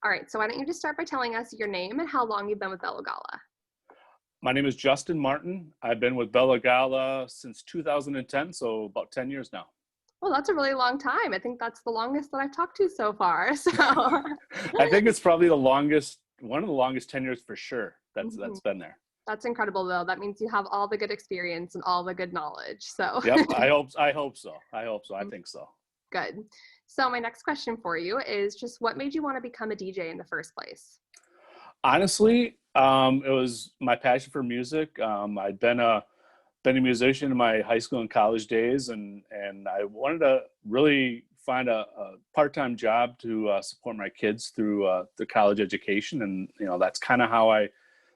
All right, so why don't you just start by telling us your name and how long you've been with Bellagala? My name is Justin Martin. I've been with Bellagala since 2010, so about 10 years now. Well, that's a really long time. I think that's the longest that I've talked to so far. So, I think it's probably one of the longest tenures for sure that's Mhm. been there. That's incredible, though. That means you have all the good experience and all the good knowledge. So, Yep, I hope so. I think so. good. So, my next question for you is just what made you want to become a DJ in the first place? Honestly, it was my passion for music. I'd been a musician in my high school and college days, and I wanted to really find a part-time job to support my kids through the college education, and that's kind of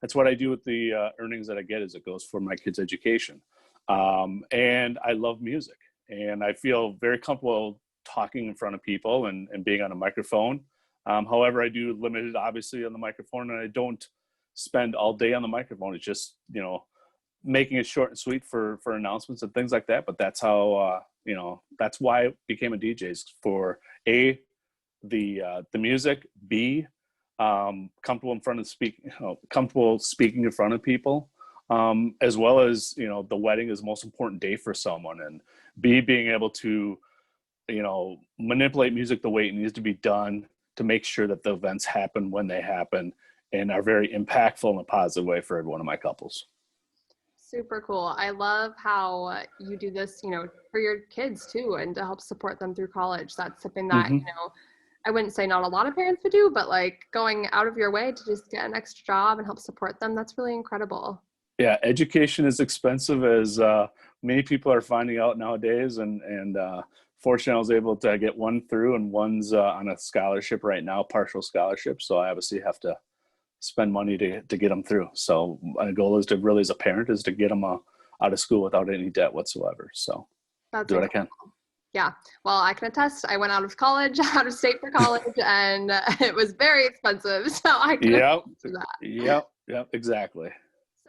that's what I do with the earnings that I get, is it goes for my kids' education. And I love music, and I feel very comfortable talking in front of people and being on a microphone. However, I do limited, obviously, on the microphone, and I don't spend all day on the microphone. It's just, making it short and sweet for announcements and things like that. But that's how, that's why I became a DJ, is for the music, B, comfortable in front of comfortable speaking in front of people, as well as, the wedding is the most important day for someone, and B, being able to, manipulate music the way it needs to be done to make sure that the events happen when they happen and are very impactful in a positive way for every one of my couples. Super cool. I love how you do this, for your kids too, and to help support them through college. That's something that, Hmm. I wouldn't say not a lot of parents would do, but like going out of your way to just get an extra job and help support them, that's really incredible. Yeah, education is expensive, as many people are finding out nowadays, and fortunately, I was able to get one through, and one's on a scholarship right now, partial scholarship. So I obviously have to spend money to get them through. So my goal is to really, as a parent, is to get them out of school without any debt whatsoever. So That's do what I incredible. can. Yeah. Well, I can attest. I went out of college, out of state for college, and it was very expensive. So I can attest Yep, to that. yep, exactly.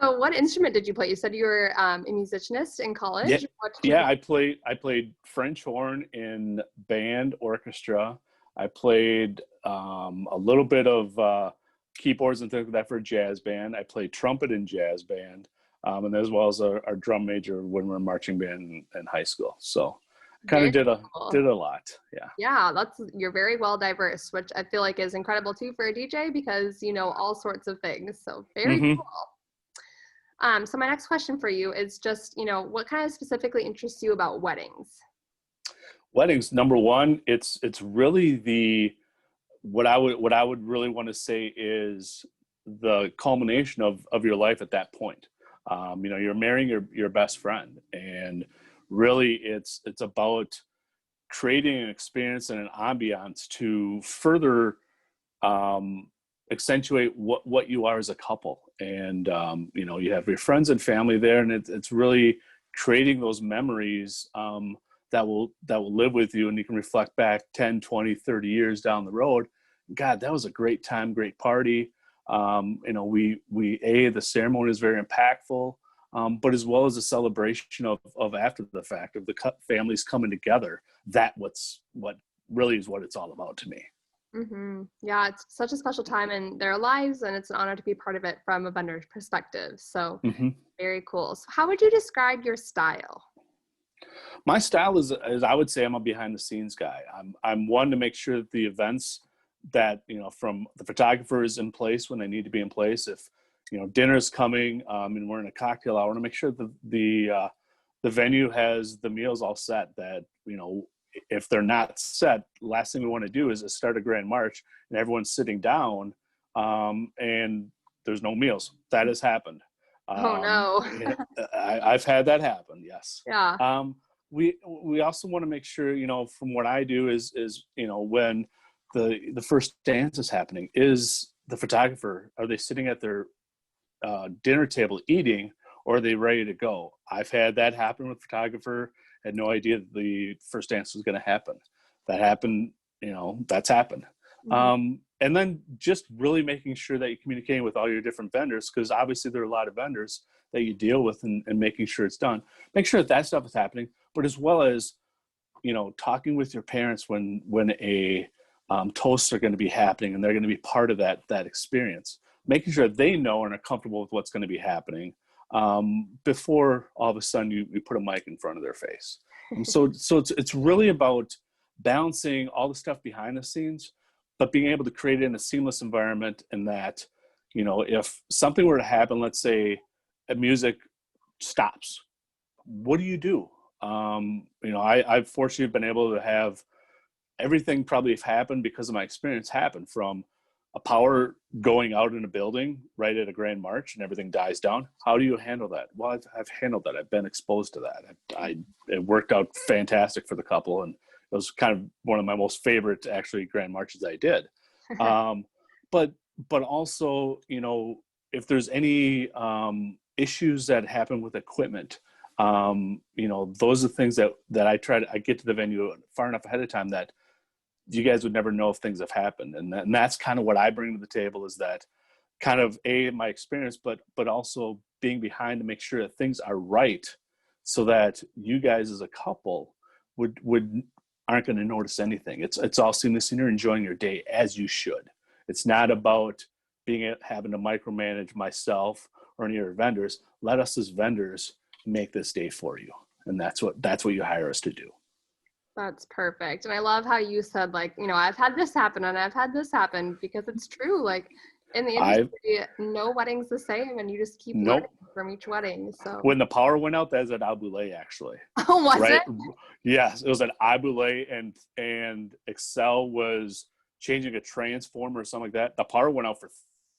So what instrument did you play? You said you were a musicianist in Yeah, college. What did you yeah. play? I played French horn in band orchestra. I played a little bit of keyboards and things like that for a jazz band. I played trumpet in jazz band, and as well as our drum major when we were marching band in high school. So kind of Very did cool. a lot. Yeah. Yeah, you're very well diverse, which I feel like is incredible too for a DJ because you know all sorts of things. So very Hmm. cool. So my next question for you is just, what kind of specifically interests you about weddings? Weddings, number one, it's really what I would really want to say is the culmination of your life at that point. You're marrying your best friend, and really it's about creating an experience and an ambiance to further um, accentuate what you are as a couple. And you have your friends and family there, and it's really creating those memories that will live with you, and you can reflect back 10, 20, 30 years down the road. God, that was a great time, great party. The ceremony is very impactful, but as well as a celebration of after the fact, of the families coming together. What really is what it's all about to me. Yeah, it's such a special time in their lives, and it's an honor to be part of it from a vendor's perspective. So Hmm. very cool. So how would you describe your style? My style is I would say I'm a behind the scenes guy. I'm one to make sure that the events that, from the photographers in place when they need to be in place. If dinner's coming, and we're in a cocktail hour, I want to make sure that the venue has the meals all set. That if they're not set, last thing we want to do is start a grand march and everyone's sitting down, and there's no meals. That has happened. Oh no. I've had that happen. Yes. Yeah. Um, we also want to make sure, from what I do is when the first dance is happening, is the photographer, are they sitting at their dinner table eating, or are they ready to go? I've had that happen with photographer, had no idea that the first dance was going to happen. That happened, that's happened. Mhm. And then just really making sure that you're communicating with all your different vendors, because obviously there are a lot of vendors that you deal with, and making sure it's done. Make sure that stuff is happening, but as well as, talking with your parents when a toasts are going to be happening, and they're going to be part of that experience. Making sure they know and are comfortable with what's going to be happening before all of a sudden you put a mic in front of their face. So it's really about balancing all the stuff behind the scenes, but being able to create it in a seamless environment. And that, if something were to happen, let's say a music stops, what do you do? I've fortunately been able to have everything probably have happened because of my experience happen, from a power going out in a building right at a grand march and everything dies down. How do you handle that? Well, I've handled that. I've been exposed to that. It worked out fantastic for the couple, and it was kind of one of my most favorite actually grand marches I did. But also, if there's any issues that happen with equipment, those are things that I get to the venue far enough ahead of time that you guys would never know if things have happened. And that's kind of what I bring to the table, is that kind of my experience, but also being behind to make sure that things are right, so that you guys as a couple aren't going to notice anything. It's all seamless, and you're enjoying your day as you should. It's not about having to micromanage myself or any of your vendors. Let us as vendors make this day for you. And that's what you hire us to do. That's perfect. And I love how you said, like, I've had this happen and I've had this happen, because it's true. Like, in the industry, no wedding's the same, and you just keep learning from each wedding. So when the power went out, that's at Aboulay, actually. Oh, was right? it? Yes, it was at Aboulay, and Excel was changing a transformer or something like that. The power went out for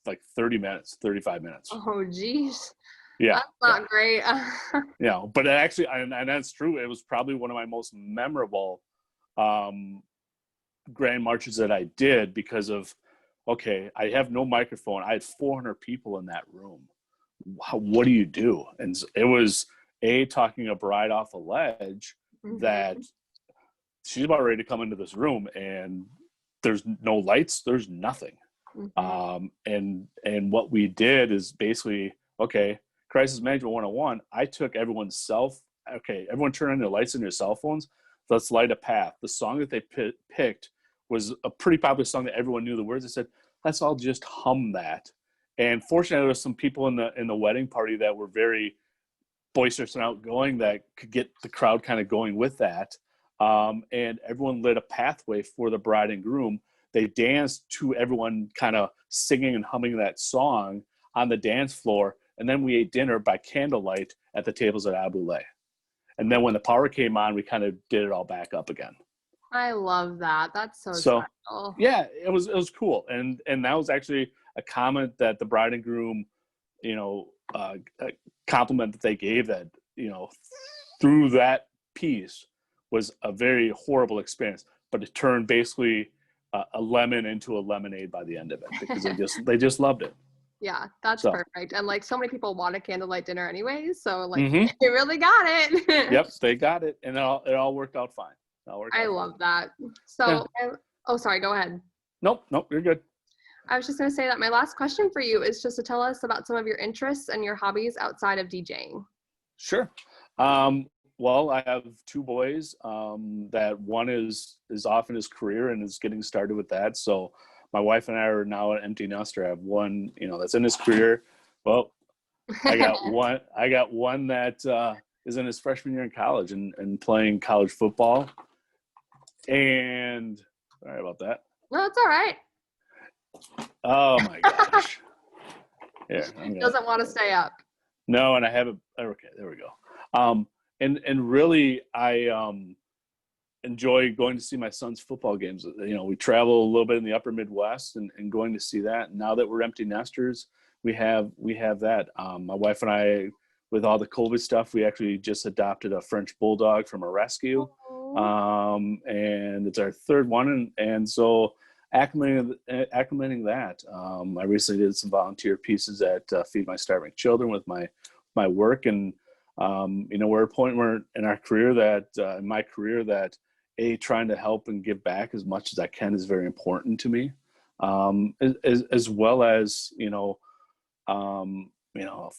like 30 minutes, 35 minutes. Oh, geez. Yeah, that's not great. But it actually, and that's true, it was probably one of my most memorable grand marches that I did, because of, okay, I have no microphone. I had 400 people in that room. What do you do? And it was talking a bride off a ledge, that she's about ready to come into this room, and there's no lights, there's nothing. And what we did is basically, okay, crisis management 101. I took everyone turn on their lights on your cell phones. Let's light a path. The song that they picked was a pretty popular song that everyone knew the words. I said, let's all just hum that. And fortunately, there were some people in the wedding party that were very boisterous and outgoing that could get the crowd kind of going with that. And everyone lit a pathway for the bride and groom. They danced to everyone kind of singing and humming that song on the dance floor. And then we ate dinner by candlelight at the tables at Aboulay. And then when the power came on, we kind of did it all back up again. I love that. That's so special. Yeah, it was cool. And that was actually a comment that the bride and groom, a compliment that they gave, that, through that piece was a very horrible experience, but it turned basically a lemon into a lemonade by the end of it, because they just loved it. Yeah, that's perfect. And like, so many people want a candlelight dinner anyways, so like they really got it. Yep, they got it, and it all worked out fine. I love that. So, oh, sorry, go ahead. Nope, you're good. I was just going to say that my last question for you is just to tell us about some of your interests and your hobbies outside of DJing. Sure. Well, I have two boys. That one is off in his career and is getting started with that. So my wife and I are now an empty nester. I have one, that's in his career. Well, I got one that is in his freshman year in college and playing college football. And sorry about that. No, it's all right. Oh my gosh. Yeah, doesn't want to stay up. No, and I have it. Okay, there we go. And really, I enjoy going to see my son's football games. We travel a little bit in the upper Midwest and going to see that. And now that we're empty nesters, we have that. My wife and I, with all the COVID stuff, we actually just adopted a French bulldog from a rescue. And it's our third one. And so acclimating that. I recently did some volunteer pieces at Feed My Starving Children with my work. And, we're at a point where in our career in my career that trying to help and give back as much as I can is very important to me. As well as,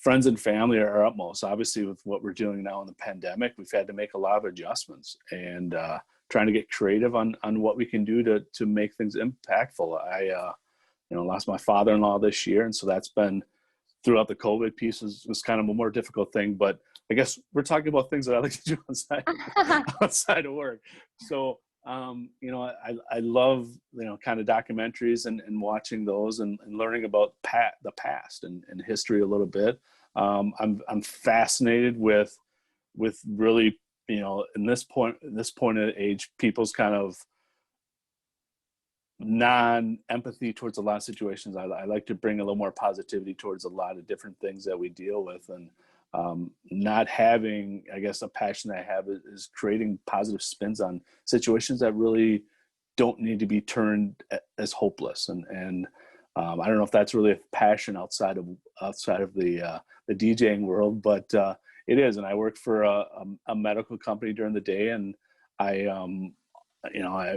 friends and family are utmost. Obviously, with what we're doing now in the pandemic, we've had to make a lot of adjustments and trying to get creative on what we can do to make things impactful. I lost my father-in-law this year, and so that's been, throughout the COVID piece, was kind of a more difficult thing. But I guess we're talking about things that I like to do outside of work. So I love kind of documentaries and watching those and learning about the past and history a little bit. I'm fascinated with really, in this point of age, people's kind of non-empathy towards a lot of situations. I like to bring a little more positivity towards a lot of different things that we deal with, and not having, I guess, a passion that I have is creating positive spins on situations that really don't need to be turned as hopeless. And I don't know if that's really a passion outside of the DJing world, but it is. And I work for a medical company during the day, and I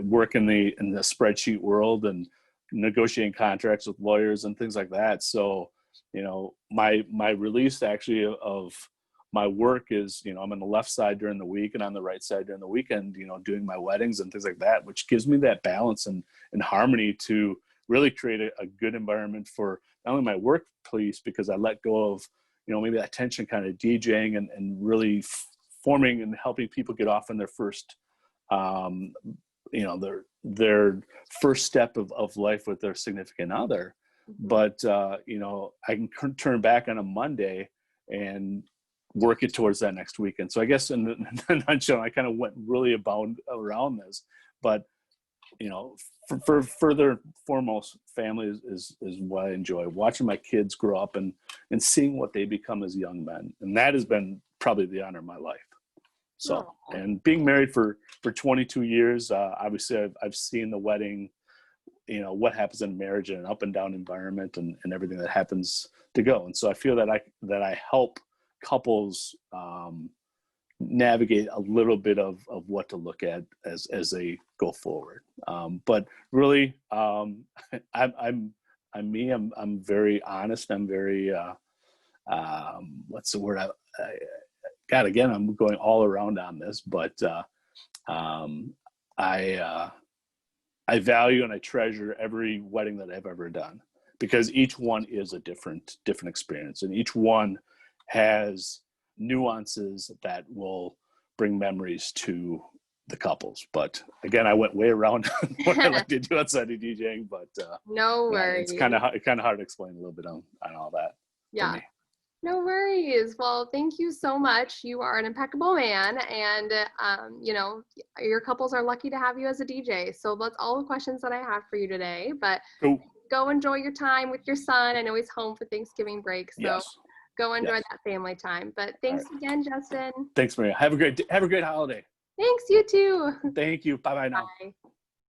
work in the spreadsheet world and negotiating contracts with lawyers and things like that. So, my release actually of my work is, I'm on the left side during the week and on the right side during the weekend, doing my weddings and things like that, which gives me that balance and harmony to really create a good environment for not only my workplace, because I let go of, maybe that tension kind of DJing and really forming and helping people get off on their first, their first step of life with their significant other. But, I can turn back on a Monday and work it towards that next weekend. So I guess in a nutshell, I kind of went really around this, but, for further foremost, family is what I enjoy. Watching my kids grow up and seeing what they become as young men. And that has been probably the honor of my life. So, and being married for 22 years, obviously I've seen the wedding, what happens in marriage in an up and down environment and everything that happens to go. And so I feel that I help couples navigate a little bit of what to look at as they go forward. But really, I'm me. I'm very honest. I'm very what's the word? God, again, I'm going all around on this, but I value and I treasure every wedding that I've ever done, because each one is a different experience, and each one has nuances that will bring memories to the couples. But again, I went way around what I like to do outside of DJing, but no worries. It's kind of hard to explain a little bit on all that. Yeah. No worries. Well, thank you so much. You are an impeccable man, and your couples are lucky to have you as a DJ. So that's all the questions that I have for you today. But go enjoy your time with your son. I know he's home for Thanksgiving break, so go enjoy that family time. But thanks again, Justin. Thanks, Maria. Have a great holiday. Thanks, you too. Thank you. Bye-bye now. Bye.